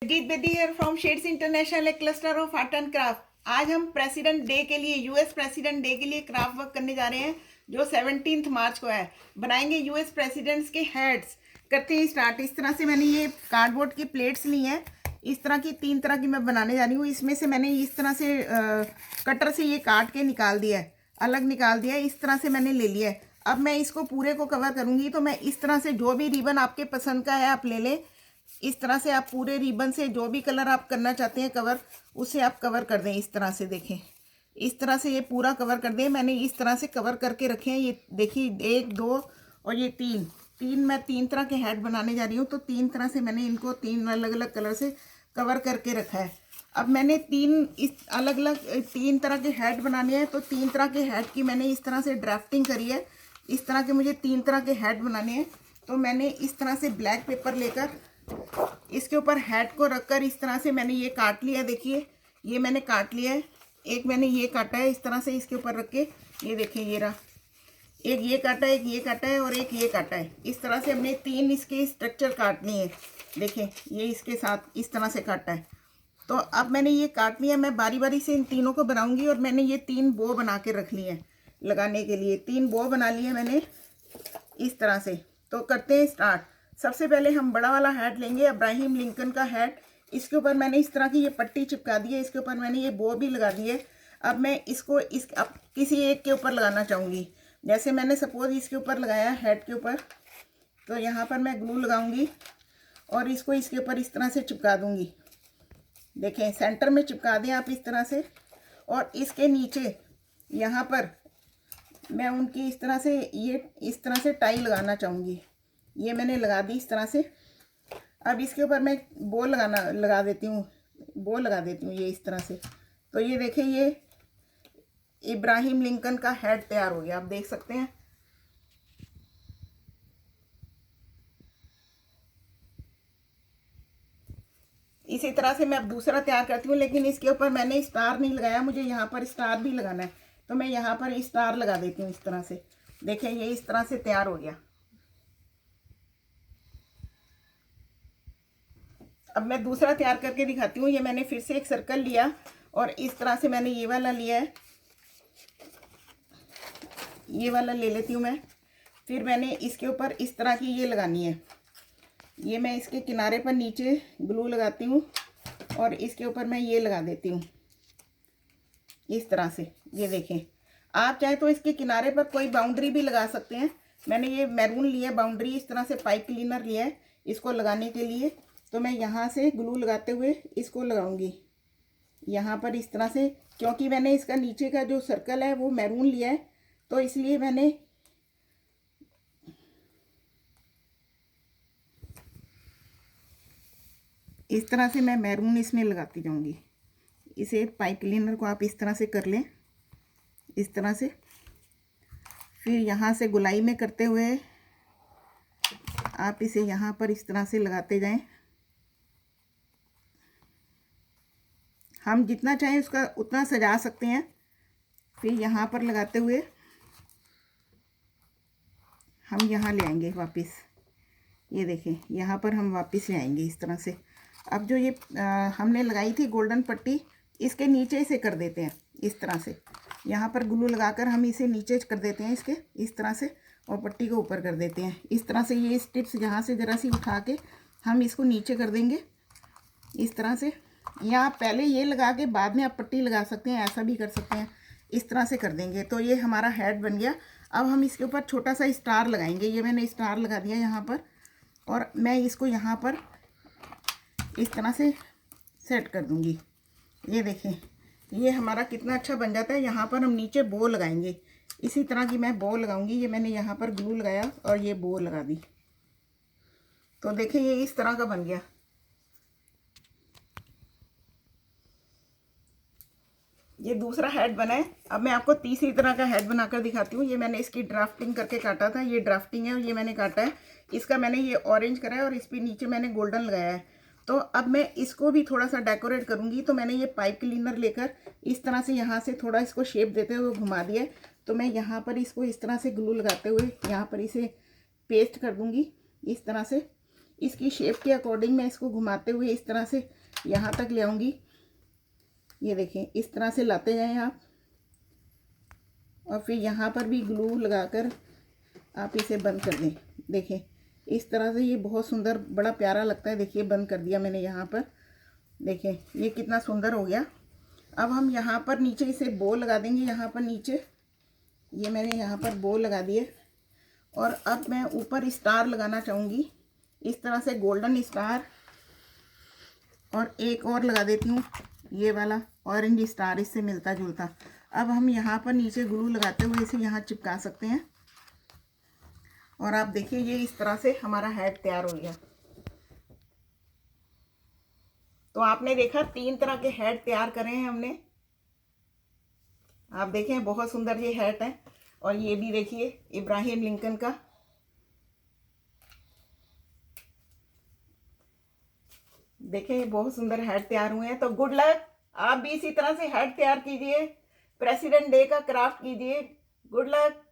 गीत बेदी है from shades international, एक cluster of art and craft. आज हम प्रेसिडेंट डे के लिए, यूएस प्रेसिडेंट डे के लिए क्राफ्ट वर्क करने जा रहे हैं जो 17 मार्च को है। बनाएंगे यूएस प्रेसिडेंट्स के हेड्स। करते हैं स्टार्ट। इस तरह से मैंने ये कार्डबोर्ड की प्लेट्स ली हैं। इस तरह की 3 तरह की मैं बनाने जा रही हूँ। इसमें से मैंने इस तरह से कटर से ये काट के निकाल दिया है, अलग निकाल दिया है। इस तरह से मैंने ले लिया है। अब मैं इसको पूरे को कवर करूँगी, तो मैं इस तरह से जो भी रिबन आपके पसंद का है आप ले लें। इस तरह से आप पूरे रिबन से जो भी कलर आप करना चाहते हैं कवर, उसे आप कवर कर दें। इस तरह से देखें, इस तरह से ये पूरा कवर कर दें। मैंने इस तरह से कवर करके रखे हैं। ये देखिए 1 2 और ये 3 मैं 3 तरह के हेड बनाने जा रही हूँ। तो 3 तरह से मैंने इनको 3 अलग अलग कलर से कवर करके रखा है। अब मैंने 3 अलग अलग 3 तरह के हेड बनाने हैं। तो 3 तरह के हेड की मैंने इस तरह से ड्राफ्टिंग करी है। इस तरह के मुझे 3 तरह के हेड बनाने हैं। तो मैंने इस तरह से ब्लैक पेपर लेकर इसके ऊपर हेड को रखकर इस तरह से मैंने ये काट लिया। देखिए ये मैंने काट लिया है। एक मैंने ये काटा है इस तरह से इसके ऊपर रख के। ये देखिए ये रहा, एक ये काटा है, एक ये काटा है और एक ये काटा है। इस तरह से हमने 3 इसके स्ट्रक्चर काटने हैं। देखें ये इसके साथ इस तरह से काटा है। तो अब मैंने ये काट लिया। मैं बारी बारी से इन तीनों को बनाऊंगी। और मैंने ये 3 बो बना के रख लिए हैं लगाने के लिए। 3 बो बना लिए मैंने इस तरह से। तो करते हैं स्टार्ट। सबसे पहले हम बड़ा वाला हेड लेंगे, अब्राहम लिंकन का हेड। इसके ऊपर मैंने इस तरह की ये पट्टी चिपका दी है। इसके ऊपर मैंने ये बो भी लगा दी है। अब मैं इसको अब किसी एक के ऊपर लगाना चाहूँगी। जैसे मैंने सपोज इसके ऊपर लगाया हेड के ऊपर, तो यहाँ पर मैं ग्लू लगाऊंगी और इसको इसके ऊपर इस तरह से चिपका दूंगी। देखें सेंटर में चिपका दें आप इस तरह से। और इसके नीचे यहाँ पर मैं उनकी इस तरह से ये इस तरह से टाई लगाना चाहूँगी। ये मैंने लगा दी इस तरह से। अब इसके ऊपर मैं बो लगा देती हूँ ये इस तरह से। तो ये देखें ये इब्राहिम लिंकन का हेड तैयार हो गया, आप देख सकते हैं। इसी तरह से मैं अब दूसरा तैयार करती हूँ, लेकिन इसके ऊपर मैंने स्टार नहीं लगाया। मुझे यहाँ पर स्टार भी लगाना है, तो मैं यहाँ पर स्टार लगा देती हूँ इस तरह से। देखें ये इस तरह से तैयार हो गया। अब मैं दूसरा तैयार करके दिखाती हूँ। ये मैंने फिर से एक सर्कल लिया और इस तरह से मैंने ये वाला लिया है। ये वाला ले लेती हूँ मैं। फिर मैंने इसके ऊपर इस तरह की ये लगानी है। ये मैं इसके किनारे पर नीचे ग्लू लगाती हूँ और इसके ऊपर मैं ये लगा देती हूँ इस तरह से। ये देखें, आप चाहे तो इसके किनारे पर कोई बाउंड्री भी लगा सकते हैं। मैंने ये मैरून लिया बाउंड्री, इस तरह से पाइप क्लीनर लिया है इसको लगाने के लिए। तो मैं यहाँ से ग्लू लगाते हुए इसको लगाऊंगी यहाँ पर इस तरह से। क्योंकि मैंने इसका नीचे का जो सर्कल है वो मैरून लिया है, तो इसलिए मैंने इस तरह से मैं मैरून इसमें लगाती जाऊंगी। इसे पाइप क्लीनर को आप इस तरह से कर लें, इस तरह से। फिर यहाँ से गुलाई में करते हुए आप इसे यहाँ पर इस तरह से लगाते जाएं। हम जितना चाहें उसका उतना सजा सकते हैं। फिर यहाँ पर लगाते हुए हम यहाँ ले आएंगे वापस। ये देखें यहाँ पर हम वापस ले आएंगे इस तरह से। अब जो ये हमने लगाई थी गोल्डन पट्टी, इसके नीचे इसे कर देते हैं इस तरह से। यहाँ पर ग्लू लगाकर हम इसे नीचे कर देते हैं इसके इस तरह से, और पट्टी को ऊपर कर देते हैं इस तरह से। ये स्टिप्स यहाँ से ज़रा सी उठा के हम इसको नीचे कर देंगे इस तरह से। या आप पहले ये लगा के बाद में आप पट्टी लगा सकते हैं, ऐसा भी कर सकते हैं। इस तरह से कर देंगे तो ये हमारा हेड बन गया। अब हम इसके ऊपर छोटा सा स्टार लगाएंगे। ये मैंने स्टार लगा दिया यहाँ पर, और मैं इसको यहाँ पर इस तरह से सेट कर दूँगी। ये देखें ये हमारा कितना अच्छा बन जाता है। यहाँ पर हम नीचे बो लगाएंगे। इसी तरह की मैं बो लगाऊंगी। ये मैंने यहाँ पर ग्लू लगाया और ये बो लगा दी। तो देखें ये इस तरह का बन गया। ये दूसरा हेड बना है। अब मैं आपको तीसरी तरह का हेड बनाकर दिखाती हूँ। ये मैंने इसकी ड्राफ्टिंग करके काटा था। ये ड्राफ्टिंग है और ये मैंने काटा है। इसका मैंने ये ऑरेंज करा है और इस पर नीचे मैंने गोल्डन लगाया है। तो अब मैं इसको भी थोड़ा सा डेकोरेट करूँगी। तो मैंने ये पाइप क्लीनर लेकर इस तरह से यहाँ से थोड़ा इसको शेप देते हुए घुमा दिया है। तो मैं यहाँ पर इसको इस तरह से ग्लू लगाते हुए यहाँ पर इसे पेस्ट कर दूँगी इस तरह से। इसकी शेप के अकॉर्डिंग मैं इसको घुमाते हुए इस तरह से यहाँ तक ले आऊँगी। ये देखें, इस तरह से लाते जाएं आप, और फिर यहाँ पर भी ग्लू लगाकर आप इसे बंद कर दें। देखें, इस तरह से ये बहुत सुंदर, बड़ा प्यारा लगता है। देखिए, बंद कर दिया मैंने यहाँ पर। देखें, ये कितना सुंदर हो गया। अब हम यहाँ पर नीचे इसे बो लगा देंगे। यहाँ पर नीचे ये मैंने यहाँ पर बो लगा दिए, और अब मैं ऊपर स्टार लगाना चाहूँगी, इस तरह से गोल्डन स्टार, और एक और लगा देती हूँ, ये वाला ऑरेंज स्टार, इससे मिलता जुलता। अब हम यहाँ पर नीचे ग्लू लगाते हुए इसे यहाँ चिपका सकते हैं, और आप देखिए ये इस तरह से हमारा हेड तैयार हो गया। तो आपने देखा 3 तरह के हेड तैयार करे हैं हमने। आप देखें, बहुत सुंदर ये हेड है। और ये भी देखिए इब्राहिम लिंकन का। देखें, बहुत सुंदर हेड तैयार हुए हैं। तो गुड लक, आप भी इसी तरह से हेड तैयार कीजिए, प्रेसिडेंट डे का क्राफ्ट कीजिए। Good luck.